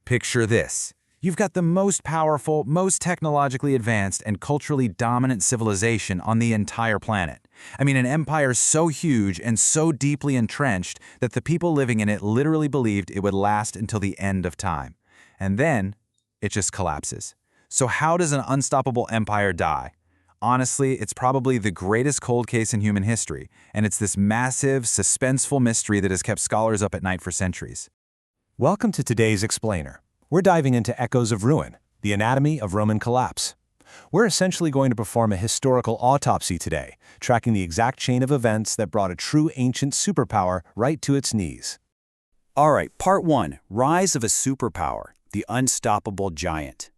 Picture this. You've got the most powerful, most technologically advanced, and culturally dominant civilization on the entire planet. I mean, an empire so huge and so deeply entrenched that the people living in it literally believed it would last until the end of time. And then, it just collapses. So how does an unstoppable empire die? Honestly, it's probably the greatest cold case in human history, and it's this massive, suspenseful mystery that has kept scholars up at night for centuries. Welcome to today's Explainer. We're diving into echoes of ruin, the anatomy of Roman collapse. We're essentially going to perform a historical autopsy today, tracking the exact chain of events that brought a true ancient superpower right to its knees. All right, part 1, Rise of a Superpower, the Unstoppable Giant.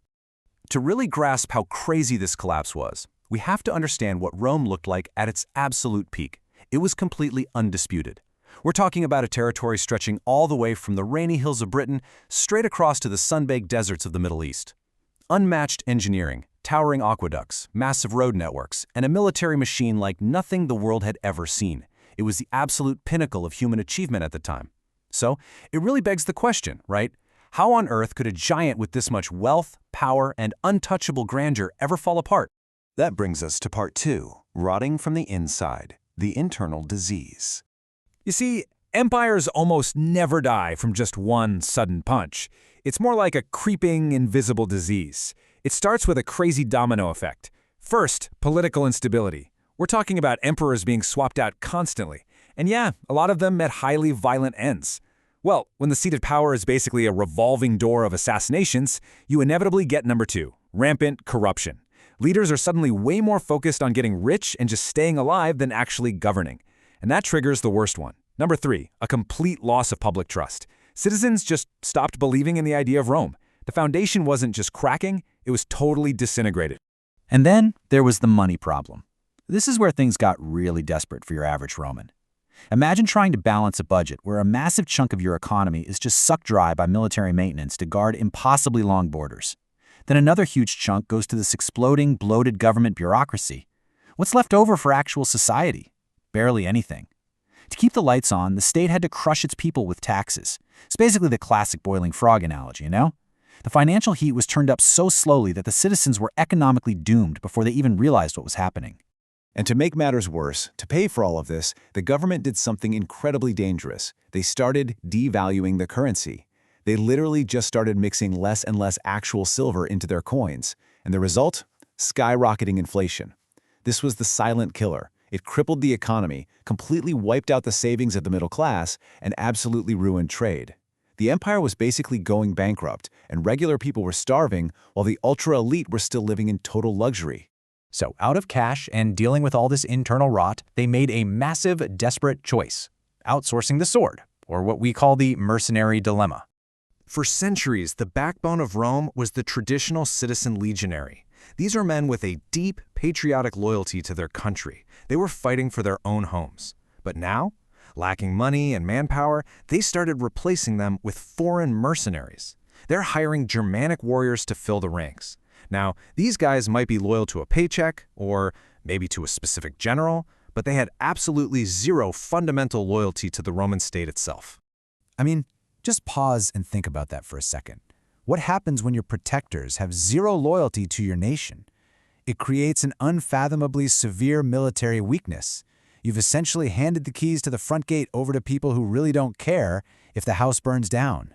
To really grasp how crazy this collapse was, we have to understand what Rome looked like at its absolute peak. It was completely undisputed. We're talking about a territory stretching all the way from the rainy hills of Britain straight across to the sun-baked deserts of the Middle East. Unmatched engineering, towering aqueducts, massive road networks, and a military machine like nothing the world had ever seen. It was the absolute pinnacle of human achievement at the time. So, it really begs the question, right? How on earth could a giant with this much wealth, power, and untouchable grandeur ever fall apart? That brings us to part 2, rotting from the inside, the internal disease. You see, empires almost never die from just one sudden punch. It's more like a creeping, invisible disease. It starts with a crazy domino effect. First, political instability. We're talking about emperors being swapped out constantly. And yeah, a lot of them met highly violent ends. Well, when the seat of power is basically a revolving door of assassinations, you inevitably get number 2, rampant corruption. Leaders are suddenly way more focused on getting rich and just staying alive than actually governing. And that triggers the worst one. Number 3, a complete loss of public trust. Citizens just stopped believing in the idea of Rome. The foundation wasn't just cracking, it was totally disintegrated. And then there was the money problem. This is where things got really desperate for your average Roman. Imagine trying to balance a budget where a massive chunk of your economy is just sucked dry by military maintenance to guard impossibly long borders. Then another huge chunk goes to this exploding, bloated government bureaucracy. What's left over for actual society? Barely anything. To keep the lights on, the state had to crush its people with taxes. It's basically the classic boiling frog analogy, you know? The financial heat was turned up so slowly that the citizens were economically doomed before they even realized what was happening. And to make matters worse, to pay for all of this, the government did something incredibly dangerous. They started devaluing the currency. They literally just started mixing less and less actual silver into their coins. And the result? Skyrocketing inflation. This was the silent killer. It crippled the economy, completely wiped out the savings of the middle class, and absolutely ruined trade. The empire was basically going bankrupt, and regular people were starving, while the ultra-elite were still living in total luxury. So, out of cash and dealing with all this internal rot, they made a massive, desperate choice: outsourcing the sword, or what we call the mercenary dilemma. For centuries, the backbone of Rome was the traditional citizen legionary. These are men with a deep, patriotic loyalty to their country. They were fighting for their own homes. But now, lacking money and manpower, they started replacing them with foreign mercenaries. They're hiring Germanic warriors to fill the ranks. Now, these guys might be loyal to a paycheck, or maybe to a specific general, but they had absolutely zero fundamental loyalty to the Roman state itself. I mean, just pause and think about that for a second. What happens when your protectors have zero loyalty to your nation? It creates an unfathomably severe military weakness. You've essentially handed the keys to the front gate over to people who really don't care if the house burns down.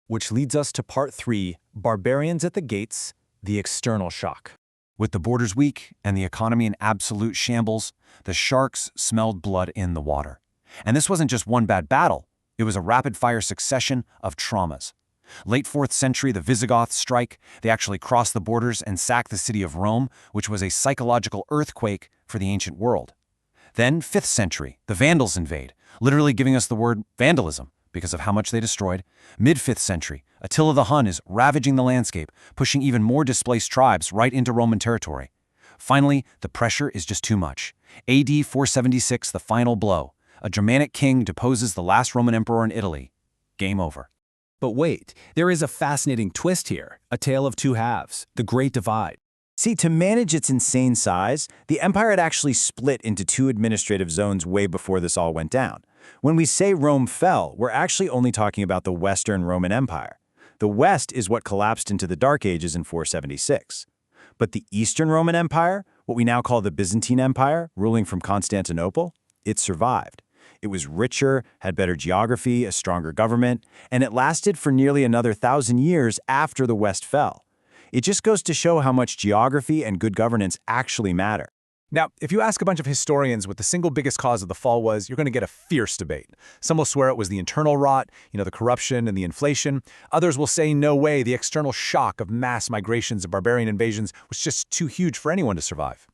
Which leads us to part 3, barbarians at the gates, the external shock. With the borders weak and the economy in absolute shambles, the sharks smelled blood in the water. And this wasn't just one bad battle. It was a rapid-fire succession of traumas. Late 4th century, the Visigoths strike. They actually cross the borders and sack the city of Rome, which was a psychological earthquake for the ancient world. Then 5th century, the Vandals invade, literally giving us the word vandalism because of how much they destroyed. Mid-5th century, Attila the Hun is ravaging the landscape, pushing even more displaced tribes right into Roman territory. Finally, the pressure is just too much. AD 476, the final blow. A Germanic king deposes the last Roman emperor in Italy. Game over. But wait, there is a fascinating twist here, a tale of two halves, the Great Divide. See, to manage its insane size, the empire had actually split into 2 administrative zones way before this all went down. When we say Rome fell, we're actually only talking about the Western Roman Empire. The West is what collapsed into the Dark Ages in 476. But the Eastern Roman Empire, what we now call the Byzantine Empire, ruling from Constantinople, it survived. It was richer, had better geography, a stronger government, and it lasted for nearly another 1,000 years after the West fell. It just goes to show how much geography and good governance actually matter. Now, if you ask a bunch of historians what the single biggest cause of the fall was, you're going to get a fierce debate. Some will swear it was the internal rot, the corruption and the inflation. Others will say, no way, the external shock of mass migrations and barbarian invasions was just too huge for anyone to survive.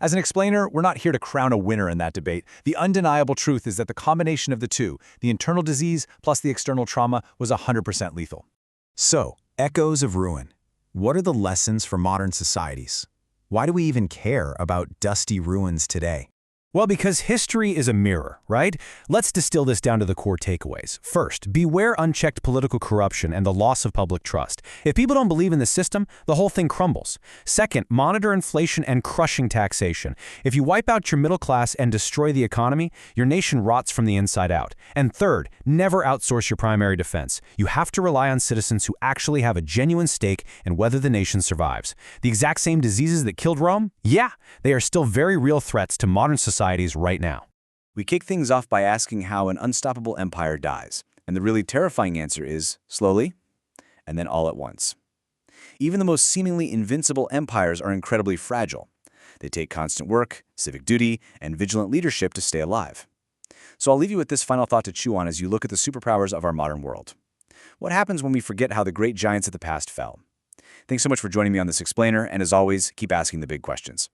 As an explainer, we're not here to crown a winner in that debate. The undeniable truth is that the combination of the two, the internal disease plus the external trauma, was 100% lethal. So, echoes of ruin. What are the lessons for modern societies? Why do we even care about dusty ruins today? Well, because history is a mirror, right? Let's distill this down to the core takeaways. First, beware unchecked political corruption and the loss of public trust. If people don't believe in the system, the whole thing crumbles. Second, monitor inflation and crushing taxation. If you wipe out your middle class and destroy the economy, your nation rots from the inside out. And third, never outsource your primary defense. You have to rely on citizens who actually have a genuine stake in whether the nation survives. The exact same diseases that killed Rome? Yeah, they are still very real threats to modern societies right now. We kick things off by asking how an unstoppable empire dies. And the really terrifying answer is slowly, and then all at once. Even the most seemingly invincible empires are incredibly fragile. They take constant work, civic duty, and vigilant leadership to stay alive. So I'll leave you with this final thought to chew on as you look at the superpowers of our modern world. What happens when we forget how the great giants of the past fell? Thanks so much for joining me on this explainer, and as always, keep asking the big questions.